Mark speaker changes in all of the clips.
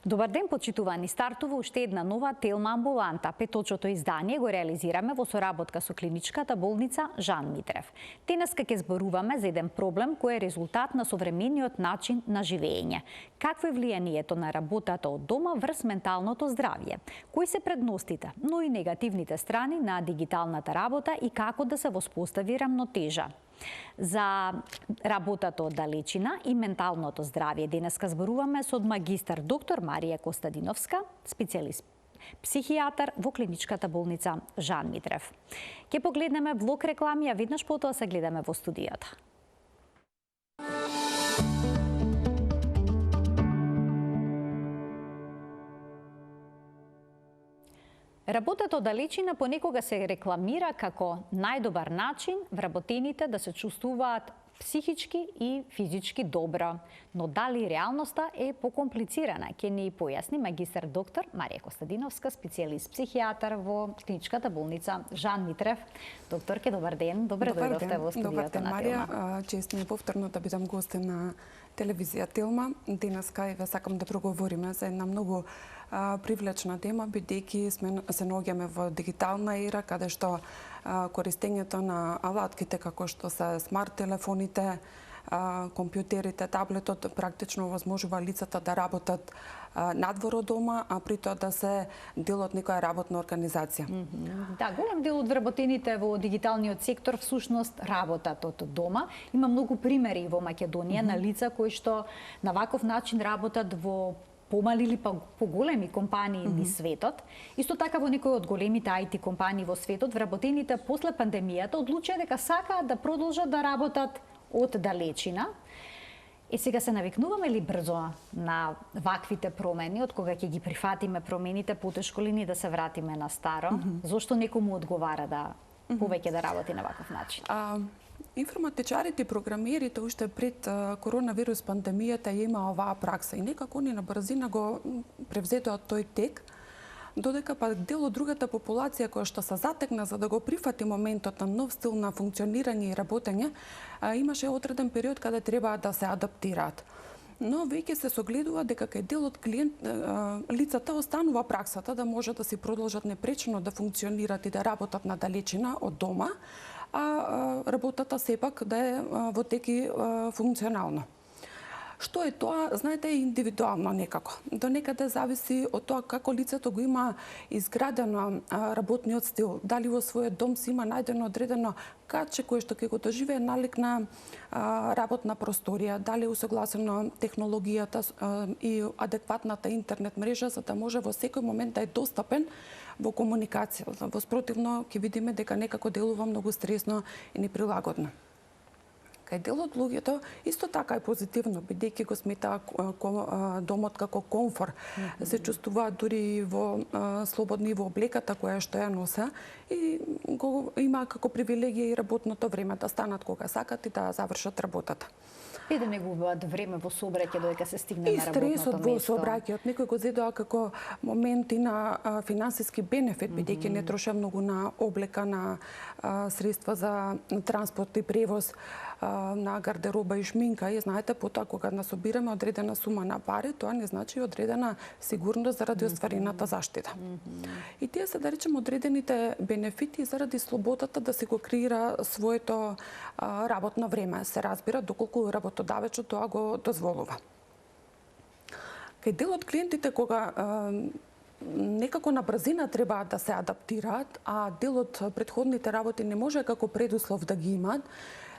Speaker 1: Добар ден, почитувани. Стартува уште една нова Телма амбуланта. Петочото издание го реализираме во соработка со клиничката болница Жан Митрев. Денеска ќе зборуваме за еден проблем кој е резултат на современиот начин на живење. Какво е влијанието на работата од дома врз менталното здравје? Кои се предностите, но и негативните страни на дигиталната работа и како да се воспостави рамнотежа? За работата од далечина и менталното здравје денеска зборуваме со магистар доктор Марија Костадиновска, специјалист психијатар во клиничката болница Жан Митрев. Ќе погледнеме блок реклами, а веднаш потоа се гледаме во студијата. Работата од далечина понекога се рекламира како најдобар начин вработените да се чувствуваат психички и физички добро. Но дали реалноста е покомплицирана? Ќе ни појасни магистар доктор Марија Костадиновска, специјалист психијатар во клиничката болница Жан Митрев. Докторке, добар ден. Добре дојдовте во студиото на Телма.
Speaker 2: Марија, чест ми е повторно да бидам гостин на телевизија Телма. Денеска ве сакам да проговориме за една многу привлечна тема, бидејќи се наоѓаме во дигитална ера, каде што користењето на алатките како што се смарт телефоните, компјутерите, таблетот практично овозможува лицата да работат надвор од дома, а при тоа да се дел од некоја работна организација.
Speaker 1: Да, голем дел од вработените во дигиталниот сектор всушност работат од дома. Има многу примери во Македонија на лица кои што на ваков начин работат во помали или поголеми компании низ светот. Исто така во некои од големите IT компании во светот, вработените после пандемијата одлучија дека сакаат да продолжат да работат од далечина. И сега се навикнуваме ли брзо на ваквите промени, од кога ќе ги прифатиме промените, потешко ли ни да се вратиме на старо? Зошто некому одговара да повеќе да работи на ваков начин?
Speaker 2: Информатичарите и програмерите уште пред коронавирус пандемијата има оваа пракса и некако они на брзина го превзетоа тој тек, додека пак дел од другата популација која што се затекна за да го прифати моментот на нов стил на функционирање и работење, имаше одреден период каде треба да се адаптираат. Но веќе се согледува дека кај дел од лицата останува праксата да може да си продолжат непречено да функционираат и да работат на далечина од дома, а работата сепак да е во тек и функционално. Што е тоа, знаете, индивидуално некако. До некаде зависи од тоа како лицето го има изградено работниот стил. Дали во својот дом си има најдено одредено каче кое што ќе го доживее налик на работна просторија, дали е усогласено технологијата и адекватната интернет мрежа за да може во секој момент да е достапен во комуникација. Воспротивно ќе видиме дека некако делува многу стресно и неприлагодно. Кај дел од луѓето исто така е позитивно, бидејќи го смета домот како комфор. Се чувствуваат дури во слободни во облеката која што ја носе и го има како привилегија и работното време да станат кога сакат и да завршат работата.
Speaker 1: И да не губат време во сообраќај додека се стигне на работното место.
Speaker 2: И стресот во сообраќајот, некој го зедоа како момент и на финансиски бенефит, бидејќи не троше многу на облека, на средства за транспорт и превоз, на гардероба и шминка. И знаете, потоа кога насобираме одредена сума на пари, тоа не значи одредена сигурност заради остварената заштита. И тие се, да речеме, одредените бенефити заради слободата да се го креира своето работно време. Се разбира доколку работодавецот тоа го дозволува. Кај дел од клиентите кога некако на брзина треба да се адаптираат, а дел од претходните работи не може како предуслов да ги имаат,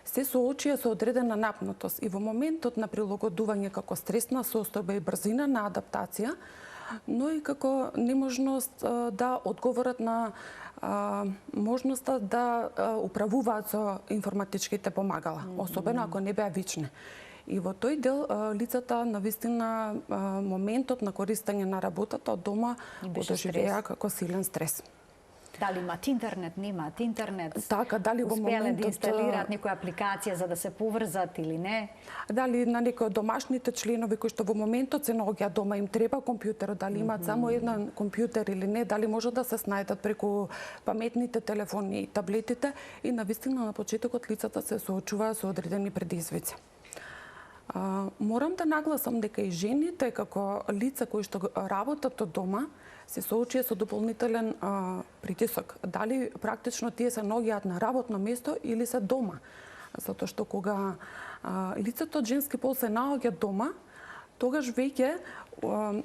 Speaker 2: се соочија со одредена напнатост и во моментот на прилагодување како стресна состојба и брзина на адаптација, но и како неможност да одговорат на можноста да управуваат со информатичките помагала, особено ако не беа вични. И во тој дел лицата навистина моментот на користење на работата од дома го доживеа како силен стрес.
Speaker 1: Дали имат интернет, немаат интернет?
Speaker 2: Така, дали во моментот
Speaker 1: да инсталираат некоја апликација за да се поврзат или не?
Speaker 2: Дали на некој од домашните членови кои што во моментот се наоѓаат дома им треба компјутер, дали имаат само еден компјутер или не, дали може да се снајдат преку паметните телефони и таблетите и навистина на почетокот лицата се соочуваат со одредени предизвици. Морам да нагласам дека и жените како лица кои што работат од дома се соочија со дополнителен притисок. Дали практично тие се наоѓаат на работно место или се дома. Затоа што кога лицето од женски пол се наоѓа дома, тогаш веќе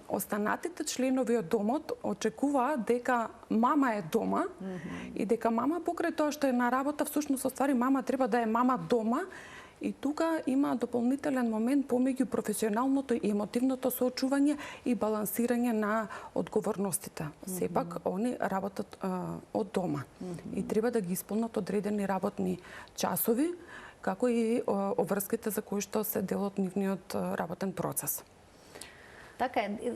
Speaker 2: останатите членови од домот очекуваат дека мама е дома и дека мама покрај тоа што е на работа, всушност оствари мама треба да е мама дома. И тука има дополнителен момент помеѓу професионалното и емотивното соочување и балансирање на одговорностите. Сепак, они работат од дома и треба да ги исполнат одредени работни часови, како и обврските за кои што се дел од нивниот работен процес.
Speaker 1: Така е,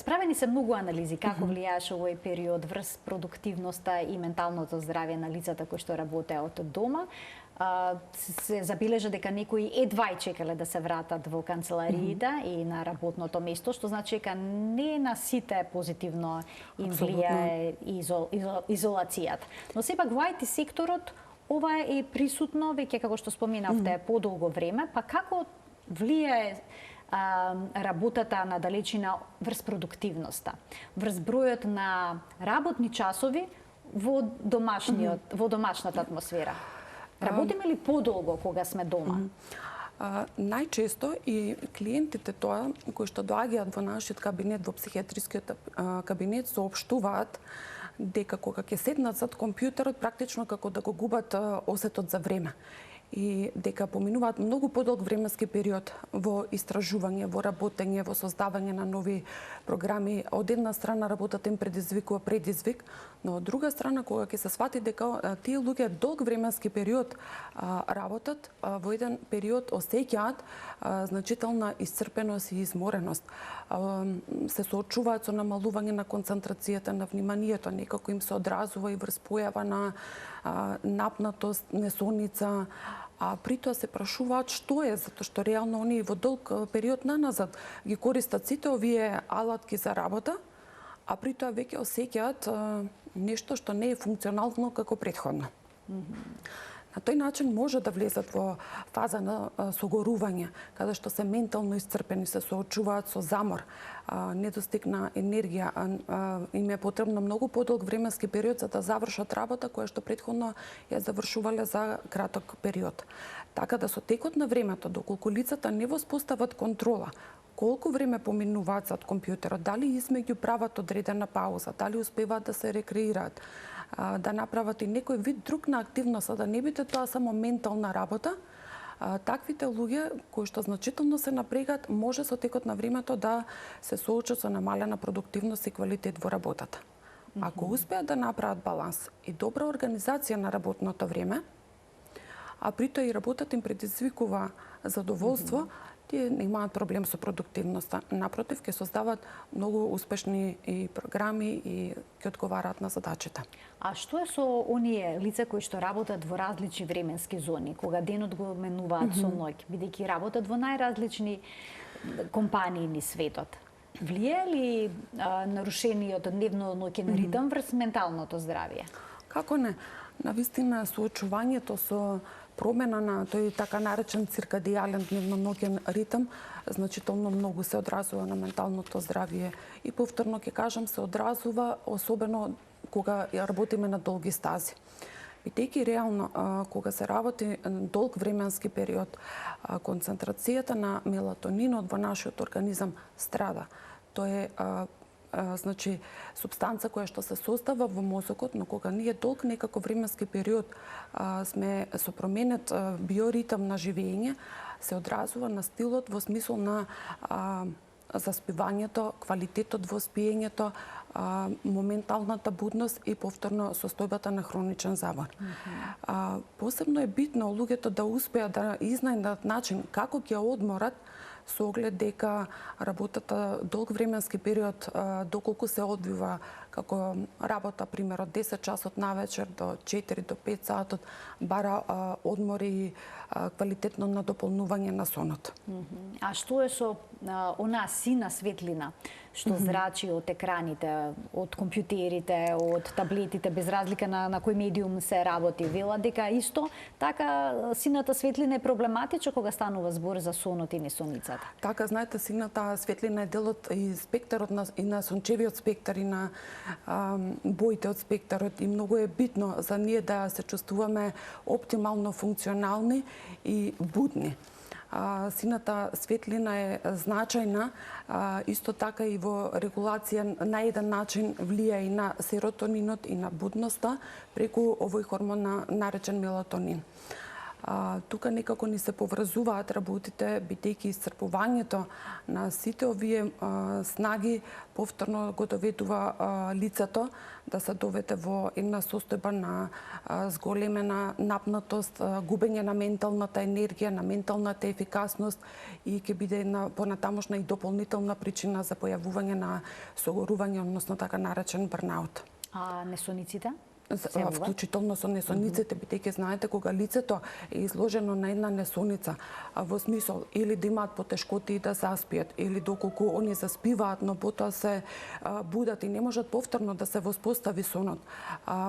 Speaker 1: справени се многу анализи како влијаеше овој период врз продуктивноста и менталното здравје на лицата кои што работеа од дома. Се забележа дека некои едвај чекале да се вратат во канцелариите и на работното место, што значи дека не на сите позитивно им влијае изолацијата. Но сепак во IT секторот ова е присутно веќе, како што споменавте, подолго време, па како влијае работата на далечина врз продуктивноста, врз бројот на работни часови во домашната атмосфера? Работиме ли подолго кога сме дома?
Speaker 2: Најчесто и клиентите тоа кои што доаѓаат во нашиот кабинет, во психијатрискиот кабинет, соопштуваат дека кога ќе седнат зад компјутерот, практично како да го губат осетот за време. И дека поминуваат многу подолг временски период во истражување, во работење, во создавање на нови програми. Од една страна работата им предизвикува предизвик, но од друга страна кога ќе се свати дека тие луѓе долг временски период работат, во еден период осеќаат значителна исцрпеност и измореност. Се соочуваат со намалување на концентрацијата, на вниманието, некако им се одразува и врз појава на напнатост, несоница, а при тоа се прашуваат што е, затоа што реално оние во долг период наназад ги користат сите овие алатки за работа, а при тоа веќе осеќаат нешто што не е функционално како претходно. На тој начин може да влезат во фаза на согорување, каде што се ментално исцрпени, се соочуваат со замор, недостиг на енергија, им е потребно многу подолг временски период за да завршат работа која што претходно ја завршувале за краток период. Така да со текот на времето, доколку лицата не воспостават контрола, колку време поминуваат зад компјутерот, дали измеѓу прават одредена пауза, дали успеваат да се рекреираат, да направат и некој вид друг на активност, а да не биде тоа само ментална работа, таквите луѓе кои што значително се напрегат, може со текот на времето да се соочат со намалена продуктивност и квалитет во работата. Ако успеат да направат баланс и добра организација на работното време, а при тоа и работата им предизвикува задоволство, тие немаат проблем со продуктивноста. Напротив, ќе создават многу успешни и програми и ќе одговараат на задачите.
Speaker 1: А што е со оние лица кои што работат во различни временски зони, кога денот го менуваат со ноќ, бидејќи работат во најразлични компании низ светот? Влијае ли нарушениот дневно-ноќен ритм врз менталното здравје?
Speaker 2: Како не? Навистина соочувањето со промена на тој така наречен циркадијален дневно-ноќен ритм значително многу се одразува на менталното здравје и повторно ќе кажам се одразува особено кога ја работиме на долги стази. Бидејќи реално кога се работи долг временски период, концентрацијата на мелатонинот во нашиот организам страда. Тоа е значи супстанца која што се состава во мозокот, но кога ние долг некако временски период сме со променет биоритм на живење, се одразува на стилот во смисол на заспивањето, квалитетот во спиењето, моменталната будност и повторно состојбата на хроничен замор. Посебно е битно луѓето да успеат да изнајдат начин како ќе одморат со оглед дека работата долг временски период, доколку се одвива како работа, пример, од 10 часот навечер до 4 до 5 сатот, бара одмори и квалитетно надополнување на сонот.
Speaker 1: А што е со онаа сина светлина што зрачи од екраните, од компјутерите, од таблетите, без разлика на кој медиум се работи. Вела дека исто така сината светлина е проблематична кога станува збор за сонот и несоницата.
Speaker 2: Така, знаете, сината светлина е делот и спектарот и на сончевиот спектар и на боите од спектарот, и многу е битно за ние да се чувствуваме оптимално функционални и будни. Сината светлина е значајна, исто така и во регулација на еден начин влија и на серотонинот и на будноста преку овој хормон наречен мелатонин. Тука некако ни се поврзуваат работите, бидејќи исцрпувањето на сите овие снаги повторно го доведува лицето да се доведе во една состојба на зголемена напнатост, губење на менталната енергија, на менталната ефикасност, и ќе биде една понатамошна и дополнителна причина за појавување на согорување, односно така наречен бърнаут.
Speaker 1: А несониците?
Speaker 2: Вклучително со несониците, бидејќи знаете кога лицето е изложено на една несоница, во смисол или да имаат потешкоти да заспиат, или доколку они заспиваат, но потоа се будат и не можат повторно да се воспостави сонот.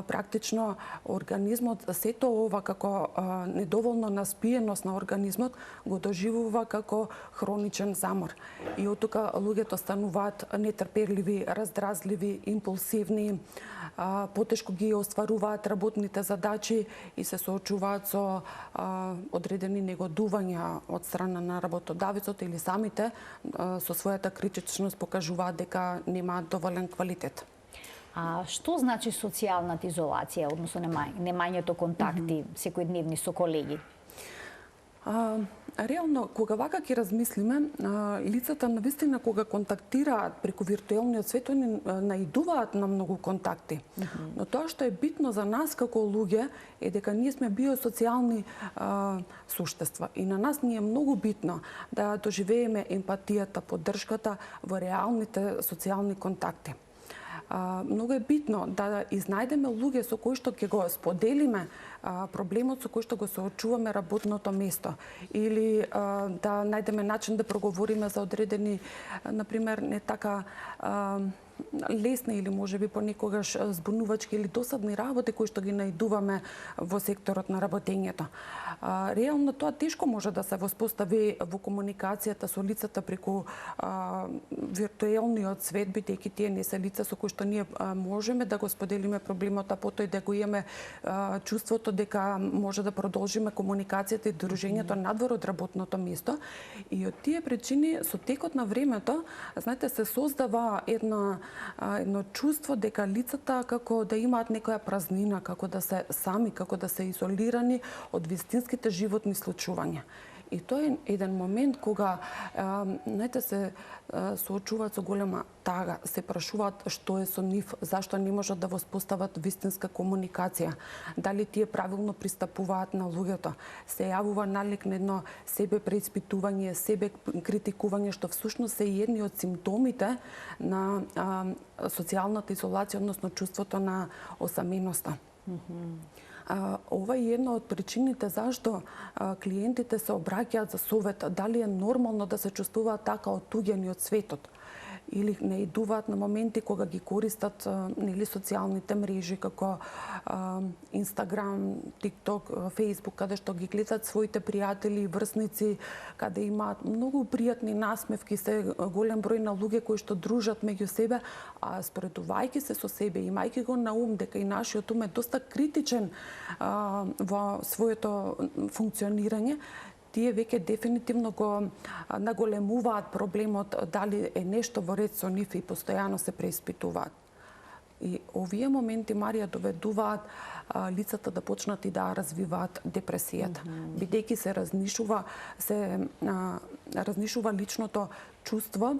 Speaker 2: Практично организмот сето ова како недоволно наспиеност на организмот го доживува како хроничен замор. И од тука луѓето стануваат нетрпеливи, раздразливи, импулсивни, потешко ги остваруваат работните задачи и се соочуваат со одредени негодувања од страна на работодавецот, или самите со својата критичност покажуваат дека немаат доволен квалитет.
Speaker 1: А што значи социјалната изолација, односно немањето контакти секојдневни со колеги?
Speaker 2: Реално, кога вака ќе размислиме, лицата навистина кога контактираат преку виртуелниот свет, они наидуваат на многу контакти. Но тоа што е битно за нас како луѓе е дека ние сме биосоцијални суштества, и на нас ни е многу битно да доживееме емпатијата, поддршката во реалните социјални контакти. Многу е битно да изнајдеме луѓе со кои што ќе го споделиме проблемот со кој што го соочуваме работното место, или да најдеме начин да проговориме за одредени, например, не така лесни или можеби понекогаш збунувачки или досадни работи кои што ги наидуваме во секторот на работењето. Реално тоа тешко може да се воспостави во комуникацијата со лицата преку виртуелниот свет, бидејќи тие не се лица со кои што ние можеме да го споделиме проблемот, а потоа и да го имаме чувството дека може да продолжиме комуникацијата и дружењето надвор од работното место. И од тие причини со текот на времето, знаете, се создава едно чувство дека лицата како да имаат некоја празнина, како да се сами, како да се изолирани од вистинските животни случувања. И тоа е еден момент кога знаете, се соочуваат со голема тага, се прашуваат што е со нив, зашто не можат да воспостават вистинска комуникација, дали тие правилно пристапуваат на луѓето. Се јавува налик на едно себе преиспитување, себе критикување, што всушност се едни од симптомите на социјалната изолација, односно чувството на осаменоста. Ова е една од причините зашто клиентите се обраќаат за совет, дали е нормално да се чувствуваат така оттуѓени од светот, или наидуваат на моменти кога ги користат нели социјалните мрежи како Инстаграм, ТикТок, Фејсбук, каде што ги гледат своите пријатели и врсници, каде имаат многу пријатни насмевки, се голем број на луѓе кои што дружат меѓу себе, а споредувајќи се со себе, имајќи го на ум дека и нашиот ум е доста критичен во своето функционирање, тие веќе дефинитивно го наголемуваат проблемот, дали е нешто во ред со нив, и постојано се преиспитуваат. И овие моменти, Марија, доведуваат лицата да почнат и да развиваат депресијата, бидејќи се разнишува личното чувство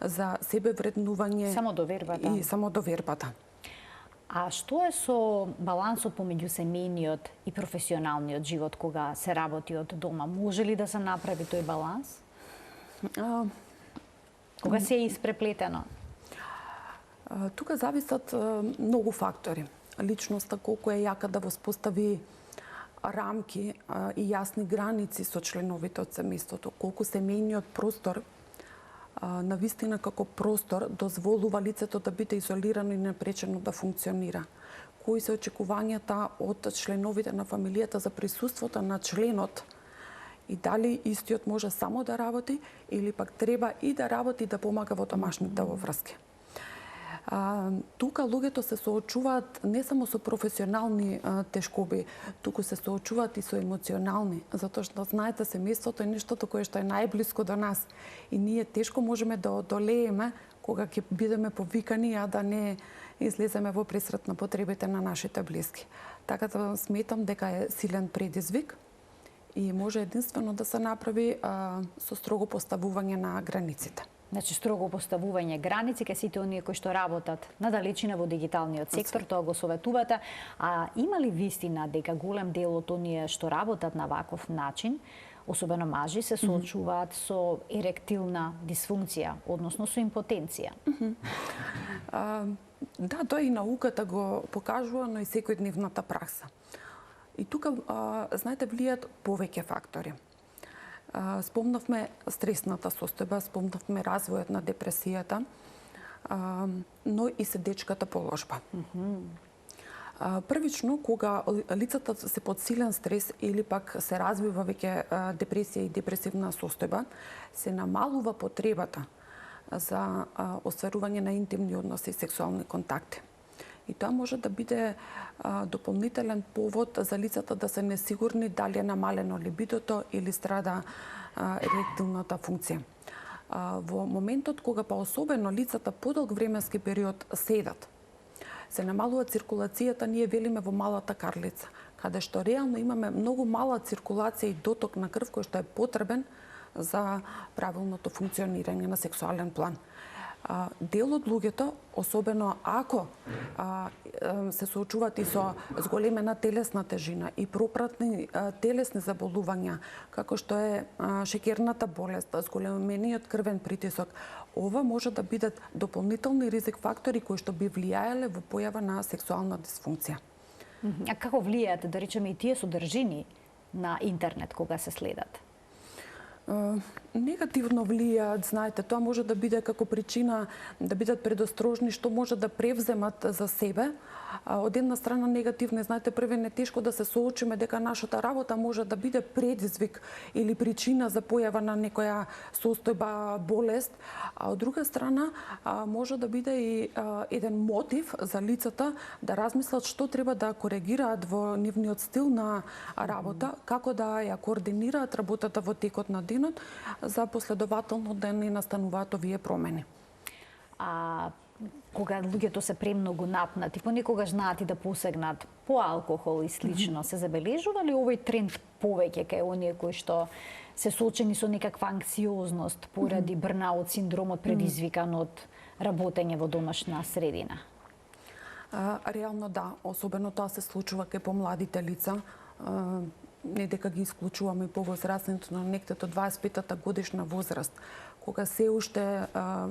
Speaker 2: за себе вреднување и самодовербата.
Speaker 1: А што е со балансот помеѓу семејниот и професионалниот живот кога се работи од дома? Може ли да се направи тој баланс? Кога се е испреплетено?
Speaker 2: Тука зависат многу фактори. Личноста колку е јака да воспостави рамки и јасни граници со членовите од семејството, колку семејниот простор на вистина како простор дозволува лицето да биде изолирано и непречено да функционира. Кои се очекувањата од членовите на фамилијата за присуството на членот и дали истиот може само да работи или пак треба и да работи да помага во домашните врски. Тука луѓето се соочуваат не само со професионални тешкоби, туку се соочуваат и со емоционални, затоа што знаете семејството е нештото кое што е најблиско до нас и ние тешко можеме да одолееме кога ќе бидеме повикани, а да не излеземе во пресрет на потребите на нашите блиски. Така да сметам дека е силен предизвик и може единствено да се направи со строго поставување на границите.
Speaker 1: Значи, строго поставување граници кај сите оние кои што работат на далечина во дигиталниот сектор, тоа го советувате. А има ли вистина дека голем дел од оние што работат на ваков начин, особено мажи, се соочуваат со еректилна дисфункција, односно со импотенција?
Speaker 2: Да, тоа и науката го покажува, но и секојдневната пракса. И тука, знаете, влијат повеќе фактори. Спомнавме стресната состојба, спомнавме развојот на депресијата, но и седечката положба. Првично, кога лицата се под силен стрес или пак се развива веќе депресија и депресивна состојба, се намалува потребата за остварување на интимни односи и сексуални контакти. И тоа може да биде дополнителен повод за лицата да се несигурни дали е намалено либидото или страда еректилната функција. Во моментот кога па особено лицата подолг временски период седат, се намалува циркулацијата, ние велиме во малата карлица, каде што реално имаме многу мала циркулација и доток на крв кој што е потребен за правилното функционирање на сексуален план. Дел од луѓето, особено ако се соочуваат и со зголемена телесна тежина и пропратни телесни заболувања, како што е шеќерната болест, зголемениот крвен притисок, ова може да бидат дополнителни ризик фактори кои што би влијаеле во појава на сексуална дисфункција.
Speaker 1: А како влијаат, да речеме, и тие содржини на интернет кога се следат?
Speaker 2: Негативно влијаат, знаете, тоа може да биде како причина да бидат предострожни што може да превземат за себе. Од една страна негативно, знаете, првен е тешко да се соочиме дека нашата работа може да биде предизвик или причина за појава на некоја состојба, болест, а од друга страна може да биде и еден мотив за лицата да размислат што треба да коригираат во нивниот стил на работа, како да ја координираат работата во текот на денот, за последователно да не настануваат овие промени.
Speaker 1: Кога луѓето се премногу напнати, понекогаш знаат и да посегнат по алкохол и слично, се забележува ли овој тренд повеќе кај оние кои што се соочени со некаква анксиозност поради брнаут синдромот предизвикан од работење во домашна средина?
Speaker 2: Реално да, особено тоа се случува кај помладите лица. Не дека ги исклучуваме повозрастните, но некаде 25-та годишна возраст, кога се уште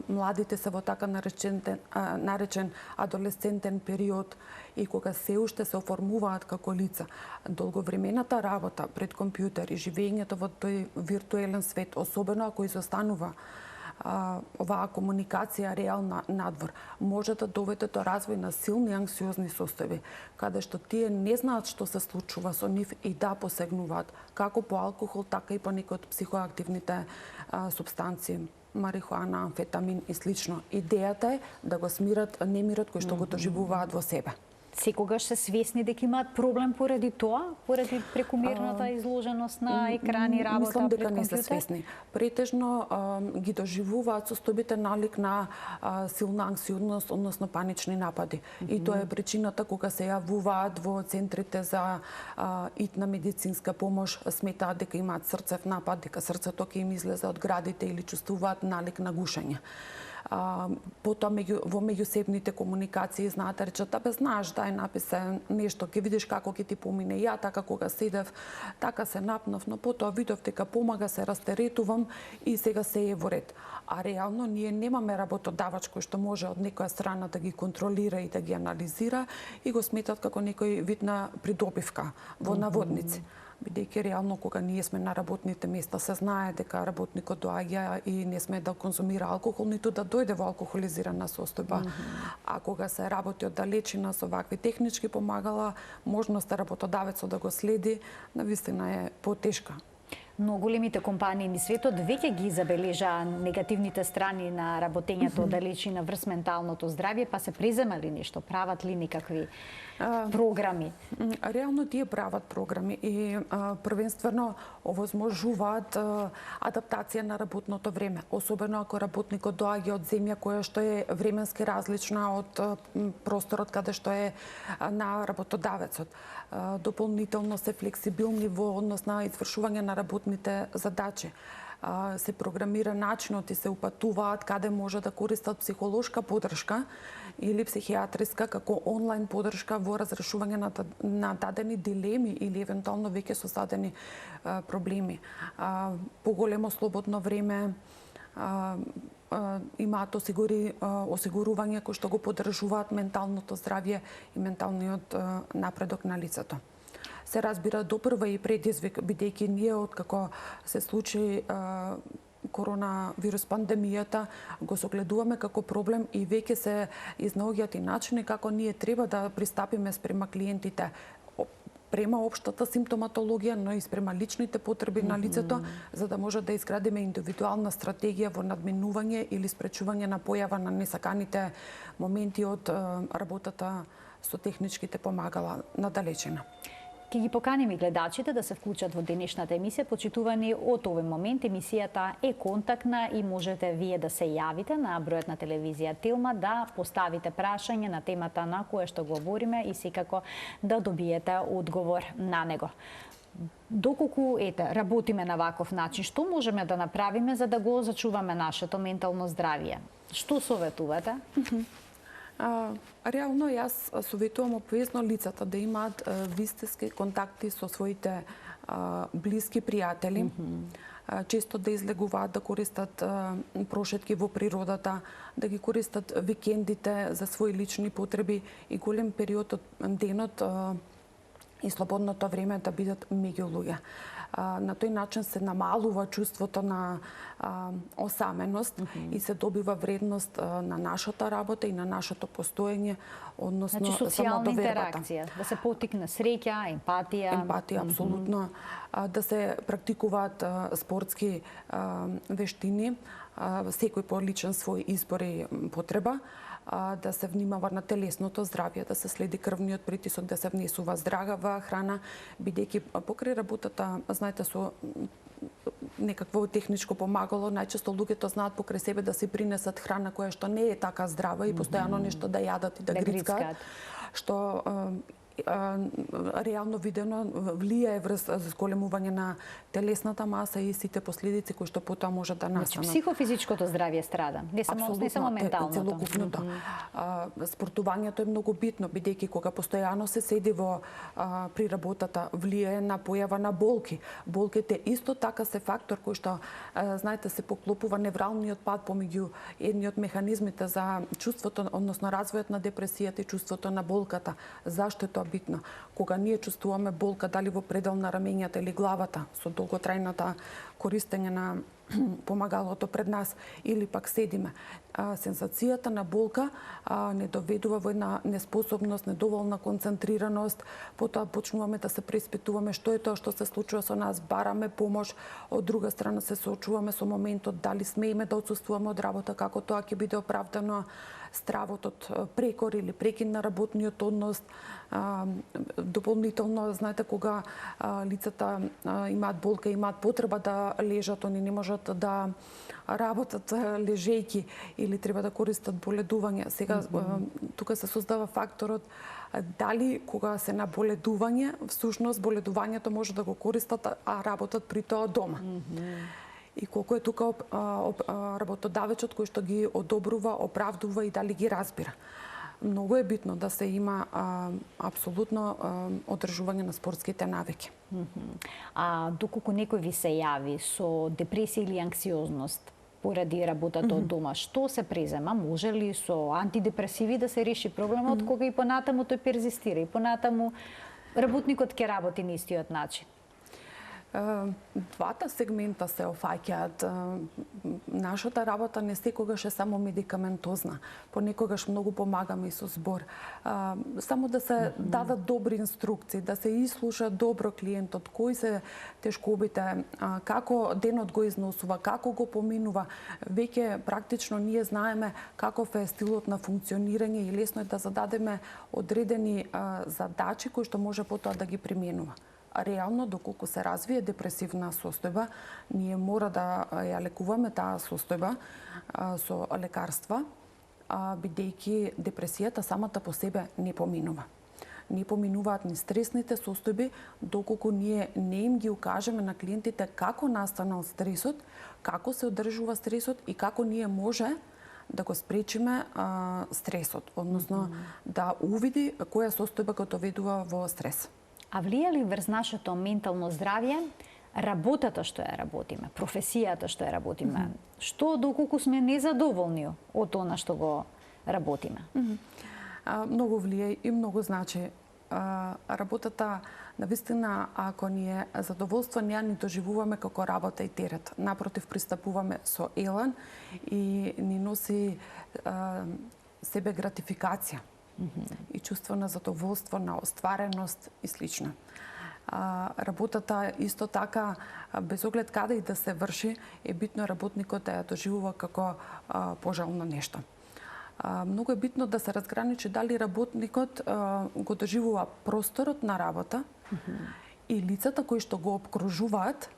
Speaker 2: младите се во така наречен адолесцентен период и кога се уште се оформуваат како лица. Долговремената работа пред компјутер и живењето во тој виртуелен свет, особено ако изостанува оваа комуникација реална надвор, може да доведе до развој на силни анксиозни состојби, каде што тие не знаат што се случува со нив и да посегнуваат, како по алкохол, така и по некои од психоактивните супстанции, марихуана, амфетамин и слично. Идејата е да го смират немирот кој што го доживуваат во себе.
Speaker 1: Секогаш се свесни дека имаат проблем поради тоа, поради прекумерната изложеност на екрани, работа
Speaker 2: мислам дека
Speaker 1: пред
Speaker 2: не се
Speaker 1: компјутер?
Speaker 2: свесни. Претежно ги доживуваат состојбите налик на силна анксиозност, односно панични напади. И тоа е причината кога се јавуваат во центрите за итна медицинска помош, сметаат дека имаат срцев напад, дека срцето ќе им излезе од градите или чувствуваат налик на гушење. Потоа во меѓусебните комуникации знаат, речат, абе знаеш, дај написе нешто, ќе видиш како ќе ти помине. Ја така кога седев, така се напнав, но потоа видов дека помага, се растеретувам и сега се е во ред. А реално ние немаме работодавач кој што може од некоја страна да ги контролира и да ги анализира и го сметат како некој вид на придобивка во наводници. бидејќи реално кога ние сме на работните места се знае дека работникот доаѓа и не сме да конзумира алкохол, ниту да дојде во алкохолизирана состојба. А кога се работи од далечина со вакви технички помагала, можноста работодавецот да го следи, навистина е потешка.
Speaker 1: Но големите компании низ светот веќе ги забележаа негативните страни на работењето од далечина врз менталното здравје, па се преземали нешто, прават ли некакви програми?
Speaker 2: Реално тие прават програми и првенствено овозможуваат адаптација на работното време, особено ако работникот доаѓа од земја која што е временски различна од просторот каде што е на работодавецот. Дополнително се флексибилни во однос на извршување на работните задачи. Се програмира начинот и се упатуваат каде може да користат психолошка поддршка или психијатриска како онлайн поддршка во разрешување на дадени дилеми или евентуално веќе создадени проблеми. Поголемо слободно време, имаат осигурување кои што го поддржуваат менталното здравје и менталниот напредок на лицето. Се разбира допрва и предизвик, бидејќи ние откако се случи коронавирус пандемијата, го согледуваме како проблем и веќе се изнаоѓаат и начини како ние треба да пристапиме спрема клиентите, према општата симптоматологија, но и спрема личните потреби на лицето, за да може да изградиме индивидуална стратегија во надминување или спречување на појава на несаканите моменти од работата со техничките помагала на далечина.
Speaker 1: Ке ги поканим и гледачите да се вклучат во денешната емисија, почитувани од овој момент. Емисијата е контактна и можете вие да се јавите на бројот на телевизија Телма, да поставите прашање на темата на која што говориме и секако да добиете одговор на него. Доколку работиме на ваков начин, што можеме да направиме за да го зачуваме нашето ментално здравје? Што советувате?
Speaker 2: Реално јас советувам обвезно лицата да имаат вистински контакти со своите блиски пријатели, често да излегуваат, да користат прошетки во природата, да ги користат викендите за своји лични потреби и голем период од денот и слободното време да бидат меѓу луѓе. На тој начин се намалува чувството на осаменост и се добива вредност на нашата работа и на нашето постоење, односно
Speaker 1: социјална интеракција, да се поттикне среќа, емпатија.
Speaker 2: Емпатија, апсолутно. Да се практикуваат спортски вештини, секој по личен свој избор и потреба, да се внимава на телесното здравје, да се следи крвниот притисок, да се внесува здрава храна, бидејќи покрај работата, знаете, со некакво техничко помагало, најчесто луѓето знаат покрај себе да си принесат храна која што не е така здрава и постојано нешто да јадат и да грицкаат, што реално видено влијае врз зголемување на телесната маса и сите последици кои што потоа може да настанат.
Speaker 1: Значи, психофизичкото здравје страда, не само менталното.
Speaker 2: Целокупното. Спортувањето е многу битно, бидејќи кога постојано се седи при работата, влијае на појава на болки. Болките исто така се фактор кој што, знаете, се поклопува невралниот пат помеѓу едни од механизмите за чувството, односно развојот на депресијата и чувството на болката. Зашто е тоа битно? Кога ние чувствуваме болка, дали во предел на рамењата или главата, со долготрајната користење на помагалото пред нас, или пак седиме, сензацијата на болка не доведува во една неспособност, недоволна концентрираност, потоа почнуваме да се преиспитуваме што е тоа што се случува со нас, бараме помош, од друга страна се соочуваме со моментот дали смееме да отсуствуваме од работа, како тоа ќе биде оправдано, стравот од прекор или прекин на работниот однос. Дополнително, знаете, кога лицата имаат болка, имаат потреба да лежат, они не можат да работат лежејки или треба да користат боледување. Сега тука се создава факторот дали кога се на боледување, всушност боледувањето може да го користат, а работат при тоа дома. И колку е тука работодавецот кој што ги одобрува, оправдува и дали ги разбира. Многу е битно да се има апсолутно одржување на спортските навики.
Speaker 1: А доколку некој ви се јави со депресија или анксиозност поради работата од дома, што се презема? Може ли со антидепресиви да се реши проблемот, кога и понатаму тој перзистира, и понатаму работникот ќе работи на истиот начин?
Speaker 2: Двата сегмента се офаќаат. Нашата работа не секогаш е само медикаментозна. Понекогаш многу помагаме и со збор. Само да се дадат добри инструкции, да се изслуша добро клиентот, кои се тешкобите, како денот го износува, како го поминува. Веќе практично ние знаеме каков е стилот на функционирање и лесно е да зададеме одредени задачи кои што може потоа да ги применува. Реално, доколку се развие депресивна состојба, ние мора да ја лекуваме таа состојба со лекарства, бидејќи депресијата самата по себе не поминува. Не поминуваат ни стресните состојби, доколку ние не им ги укажеме на клиентите како настанал стресот, како се одржува стресот и како ние може да го спречиме стресот, односно да увиди која состојба го доведува во стрес.
Speaker 1: А влија ли врз нашето ментално здравје работата што ја работиме, професијата што ја работиме? Што доколку сме незадоволни од она што го работиме?
Speaker 2: Многу влие и многу значи. Работата, навистина, ако ни е задоволство, ние ни доживуваме како работа и терет. Напротив, пристапуваме со елан и ни носи себе гратификација и чувство на задоволство, на оствареност и слично. Работата исто така, без оглед каде и да се врши, е битно работникот да ја доживува како пожално нешто. Многу е битно да се разграничи дали работникот го доживува просторот на работа и лицата кои што го обкружуваат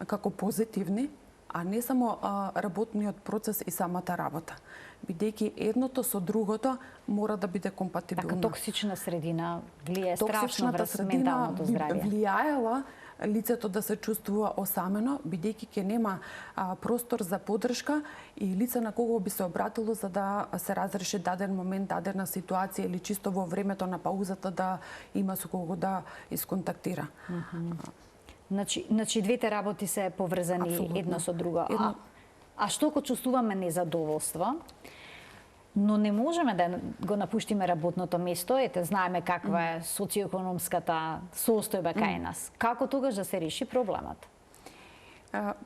Speaker 2: како позитивни, а не само работниот процес и самата работа. Бидејќи едното со другото мора да биде компатибилно.
Speaker 1: Така токсична средина влие страшно врз менталното здравје.
Speaker 2: Влијаела лицето да се чувствува осамено, бидејќи ќе нема простор за поддршка и лице на кого би се обратило за да се разреши даден момент, дадена ситуација или чисто во времето на паузата да има со кого да исконтактира.
Speaker 1: Значи двете работи се поврзани едно со друго. А што ако чувствуваме незадоволство, но не можеме да го напуштиме работното место, ете знаеме каква е социоекономската состојба кај нас. Како тогаш да се реши проблемот?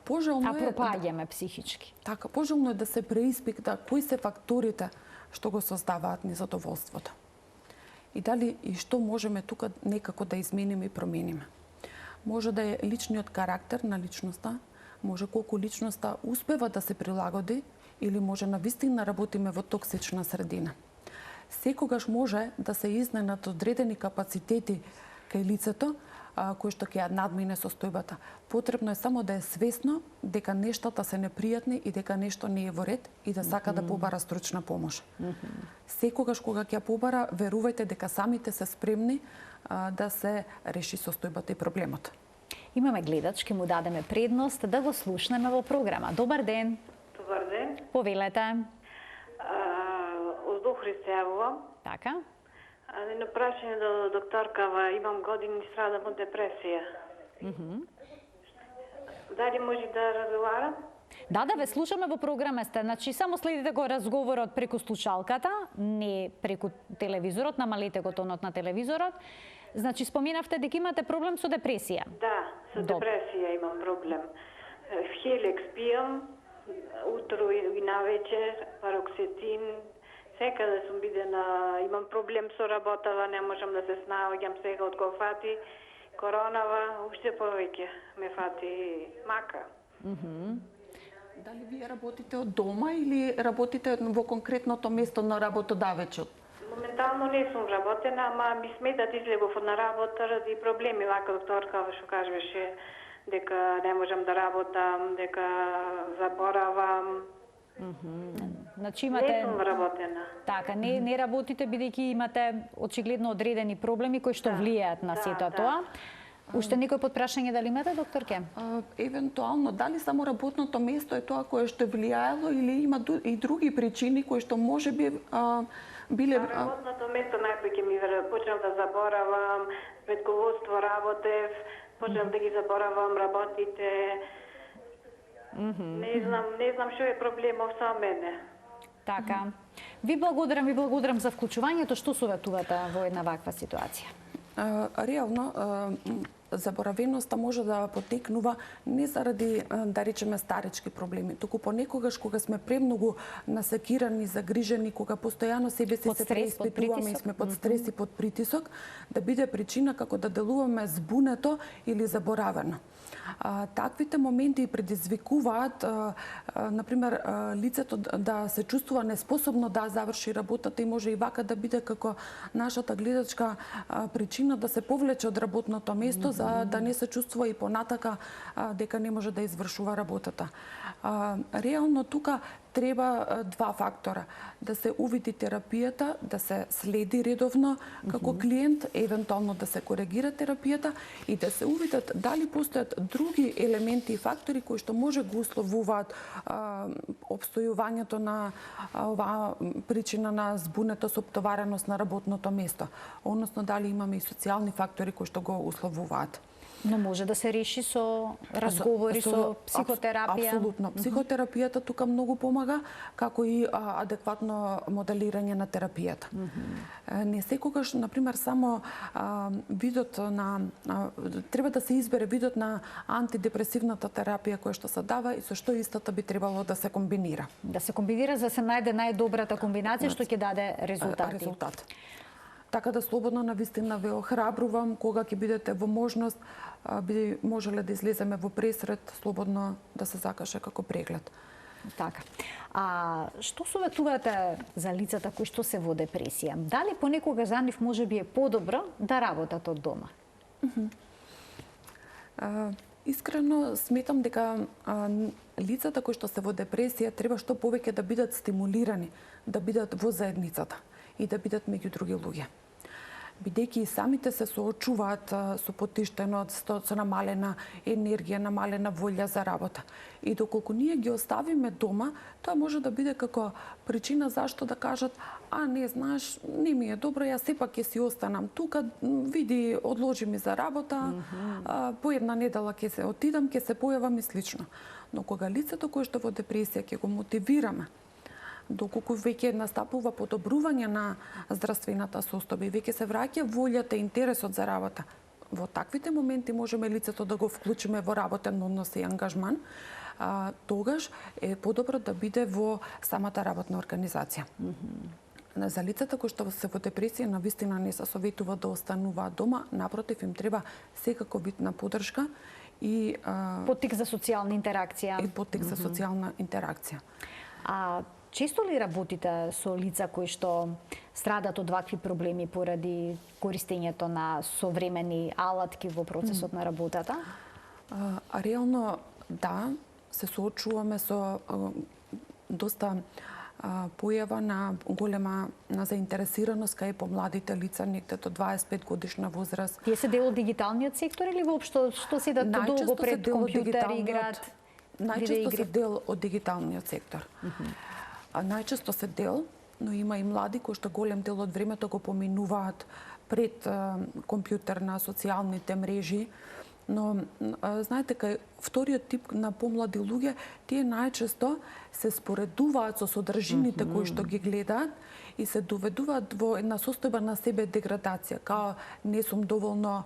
Speaker 2: Пожелно е
Speaker 1: пропаѓаме психички.
Speaker 2: Така, пожелно е да се преиспита кои се факторите што го создаваат незадоволството. И дали и што можеме тука некако да измениме и промениме. Може да е личниот карактер на личноста, може колку личноста успева да се прилагоди или може навистина работиме во токсична средина. Секогаш може да се изненат одредени капацитети кај лицето кои што ќе ја надмине состојбата. Потребно е само да е свесно дека нештата се непријатни и дека нешто не е во ред и да сака да побара стручна помош. Секогаш кога ќе ја побара, верувајте дека самите се спремни да се реши состојбата и проблемот.
Speaker 1: Имаме гледач, ќе му дадеме предност да го слушнеме во програма. Добар ден.
Speaker 3: Добар ден.
Speaker 1: Повелете.
Speaker 3: Од Охрид се јавувам.
Speaker 1: Така.
Speaker 3: На прашање до докторкава, имам години страдам од депресија. Дали може да разговарам?
Speaker 1: Да, ве слушаме во програма сте. Значи, само следите го разговорот преку слушалката, не преку телевизорот, намалете го тонот на телевизорот. Значи, споменавте дека имате проблем со депресија.
Speaker 3: Да, со депресија имам проблем. Хелекс пијам, утро и навечер, пароксетин, секаде сум бидена, имам проблем со работава, не можам да се снаоѓам сега од кога фати коронава, уште повеќе ме фати мака.
Speaker 2: Дали вие работите од дома или работите во конкретното место на работодавецот?
Speaker 3: Моментално не сум работена, ама ми сметат излегов на работа ради проблеми, вака докторка што кажеше дека не можам да работам, дека заборавам.
Speaker 1: Значи имате...
Speaker 3: Не сум работена.
Speaker 1: Така, не работите бидејќи имате очигледно одредени проблеми кои што влијаат на сето тоа. Уште некој подпрашање дали имате, докторке?
Speaker 2: Евентуално, дали само работното место е тоа кое што влијаело или има и други причини кои што може би биле...
Speaker 3: Работното место најпоќе ми почнав да заборавам, предководство работев, почнав да ги заборавам работите. Не знам што е проблемов со мене.
Speaker 1: Така. Ви благодарам за вклучувањето. Што советувате во една ваква ситуација?
Speaker 2: Реално, заборавеноста може да потекнува не заради, да речеме, старечки проблеми, туку понекогаш кога сме премногу насекирани, загрижени, кога постојано себе си се преиспитуваме и сме под стрес и под притисок, да биде причина како да делуваме збунето или заборавено. Таквите моменти предизвикуваат, например, лицето да се чувствува неспособно да заврши работата и може и вака да биде како нашата гледачка причина да се повлече од работното место, за да не се чувствува и понатака дека не може да извршува работата. Реално тука треба два фактора. Да се увиди терапијата, да се следи редовно како клиент, евентуално да се коригира терапијата и да се увидат дали постојат други елементи и фактори кои што може го условуваат обстојувањето на оваа причина на збунето со оптовареност на работното место. Односно дали имаме и социјални фактори кои што го условуваат.
Speaker 1: Но може да се реши со разговори, со психотерапија.
Speaker 2: Апсолутно. Психотерапијата тука многу помага, како и адекватно моделирање на терапијата. Не секогаш, например, само видот на треба да се избере видот на антидепресивната терапија која што се дава и со што истата би требало да се комбинира.
Speaker 1: Да се комбинира за да се најде најдобрата комбинација што ќе даде резултати.
Speaker 2: Така да слободно навистина ве охрабрувам, кога ќе бидете во можност, би можеле да излеземе во пресред, слободно да се закаже како преглед.
Speaker 1: Така. А што советувате за лицата кои што се во депресија? Дали понекога за нив можеби е подобро да работат од дома?
Speaker 2: Искрено сметам дека лицата кои што се во депресија треба што повеќе да бидат стимулирани, да бидат во заедницата и да бидат меѓу други луѓе. Бидејќи и самите се соочуваат со потиштеност, со намалена енергија, намалена волја за работа. И доколку ние ги оставиме дома, тоа може да биде како причина зашто да кажат: не знаеш, не ми е добро, јас сепак ќе си останам тука, види, одложи ми за работа, по една недела ќе се отидам, ќе се појавам и слично. Но кога лицето кое што во депресија ќе го мотивираме, доколку веќе настапува подобрување на здравствената состојба и веќе се враќа волјата и интересот за работа, во таквите моменти можеме лицето да го вклучиме во работен однос и ангажман, тогаш е подобро да биде во самата работна организација. За лицата кои што се во депресија навистина не се советува да остануваат дома, напротив им треба секако вид на поддршка и
Speaker 1: поттик за социјална интеракција.
Speaker 2: И поттик за социјална интеракција.
Speaker 1: Често ли работите со лица кои што страдат од вакви проблеми поради користењето на современи алатки во процесот на работата?
Speaker 2: Реално да, се соочуваме со доста појава на голема заинтересираност кај помладите лица, некаде до 25 годишна возраст.
Speaker 1: Тие се дел од дигиталниот сектор или воопшто што седат долго пред компјутер и играат?
Speaker 2: Најчесто се дел од дигиталниот сектор. Најчесто се дел, но има и млади кои што голем дел од времето го поминуваат пред компјутер на социјалните мрежи. Но, знаете, кај вториот тип на помлади луѓе, тие најчесто се споредуваат со содржините кои што ги гледаат и се доведуваат во една состојба на себе деградација, као не сум доволно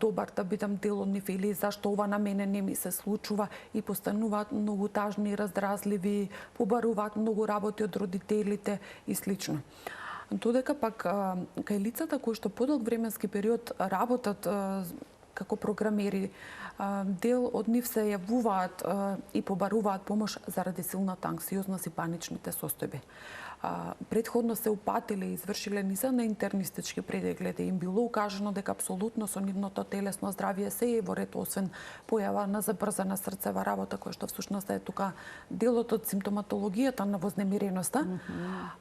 Speaker 2: добар да бидам дел од нив или зашто ова на мене не ми се случува и постануваат многу тажни, раздразливи, побаруваат многу работи од родителите и слично. Додека пак кај лицата кои што подолг временски период работат како програмери, дел од нив се јавуваат и побаруваат помош заради силната анксиозност и паничните состојби. Предходно се упатиле и извршиле низа на интернистички прегледи. Им било укажано дека апсолутно со нивното телесно здравје се е во ред, освен појава на забрзана срцева работа, која што всушност е тука делот од симптоматологијата на вознемиреноста,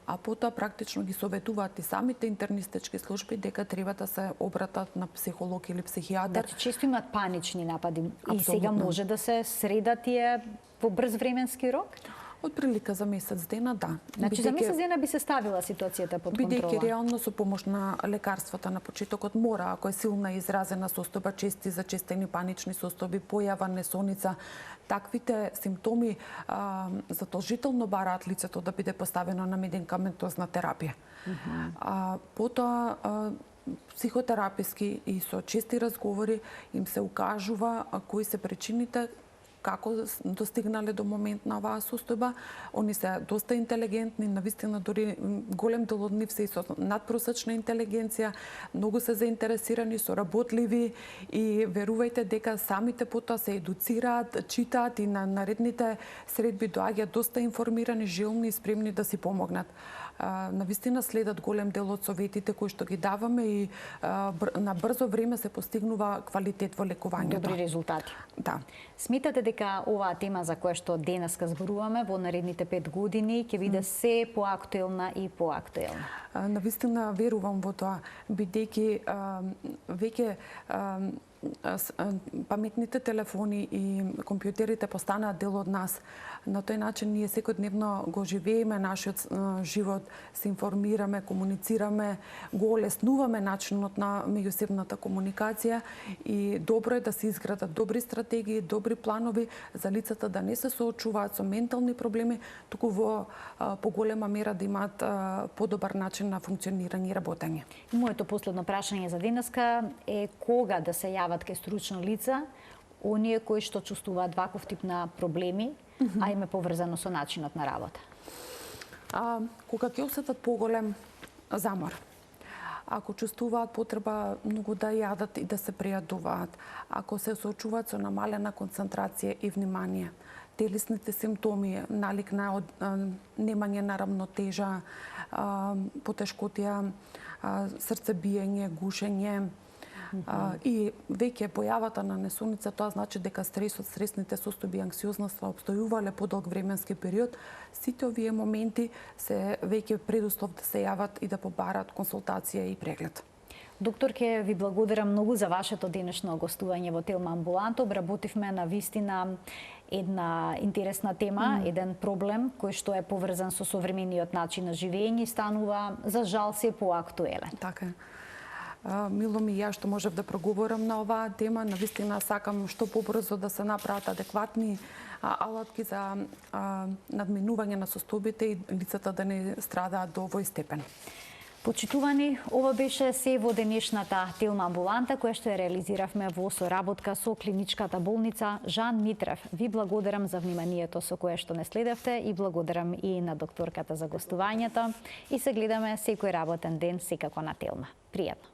Speaker 2: а потоа практично ги советуваат и самите интернистички служби дека треба да се обратат на психолог или психијатар.
Speaker 1: Значи, често имаат панични напади и сега може да се средат тие во брз временски рок?
Speaker 2: Од прилика за месец дена, да.
Speaker 1: Значи, за месец дена би се ставила ситуацијата под контрола?
Speaker 2: Бидејќи реално со помош на лекарствата на почетокот мора, ако е силна изразена состојба, чести зачестени панични состојби, појава несоница, таквите симптоми задолжително бараат лицето да биде поставено на медикаментозна терапија. Потоа психотераписки и со чести разговори им се укажува кои се причините, како достигнале до момент на оваа состојба. Они се доста интелигентни, навистина дури голем дел од нив се и со надпросечна интелигенција, многу се заинтересирани, соработливи и верувајте дека самите потоа се едуцираат, читаат и на наредните средби доаѓаат доста информирани, желни и спремни да си помогнат. Навистина следат голем дел од советите кои што ги даваме и на брзо време се постигнува квалитет во лекувањето.
Speaker 1: Добри резултати.
Speaker 2: Да.
Speaker 1: Сметате дека оваа тема за која што денеска зборуваме во наредните 5 години ќе биде се поактуелна и поактуелна?
Speaker 2: Навистина верувам во тоа, бидејќи веќе паметните телефони и компјутерите постанаа дел од нас. На тој начин ние секојдневно го живееме нашиот живот, се информираме, комуницираме, го олеснуваме начинот на меѓусебната комуникација и добро е да се изградат добри стратегии, добри планови за лицата да не се соочуваат со ментални проблеми, туку во поголема мера да имаат подобар начин на функционирање и работење.
Speaker 1: Моето последно прашање за денеска е кога да се јават ке стручни лица, оние кои што чувствуваат ваков тип на проблеми, а им е поврзано со начинот на работа?
Speaker 2: Кога ќе осетат поголем замор, ако чувствуваат потреба многу да јадат и да се прејадуваат, ако се соочуваат со намалена концентрација и внимание, телесните симптоми, налик на немање на рамнотежа, потешкотија, срцебиење, гушење, и веќе појавата на несоница, тоа значи дека стресот, стресните состојби, анксиозноста обстојувале подолг временски период. Сите овие моменти се веќе предуслов да се јават и да побарат консултација и преглед.
Speaker 1: Докторке, ви благодарам многу за вашето денешно гостување во Телма амбуланта. Обработивме на вистина една интересна тема, еден проблем кој што е поврзан со современиот начин на живење и станува за жал се поактуелен.
Speaker 2: Така е. Мило ми ја што можев да проговорам на оваа тема. Навистина сакам што побрзо да се направат адекватни алатки за надминување на состојбите и лицата да не страдаат до овој степен.
Speaker 1: Почитувани, ова беше се во денешната Телма амбуланта, која што ја реализиравме во соработка со клиничката болница Жан Митрев. Ви благодарам за вниманието со кое што не следевте и благодарам и на докторката за гостувањето. И се гледаме секој работен ден секако на Телма. Пријатно!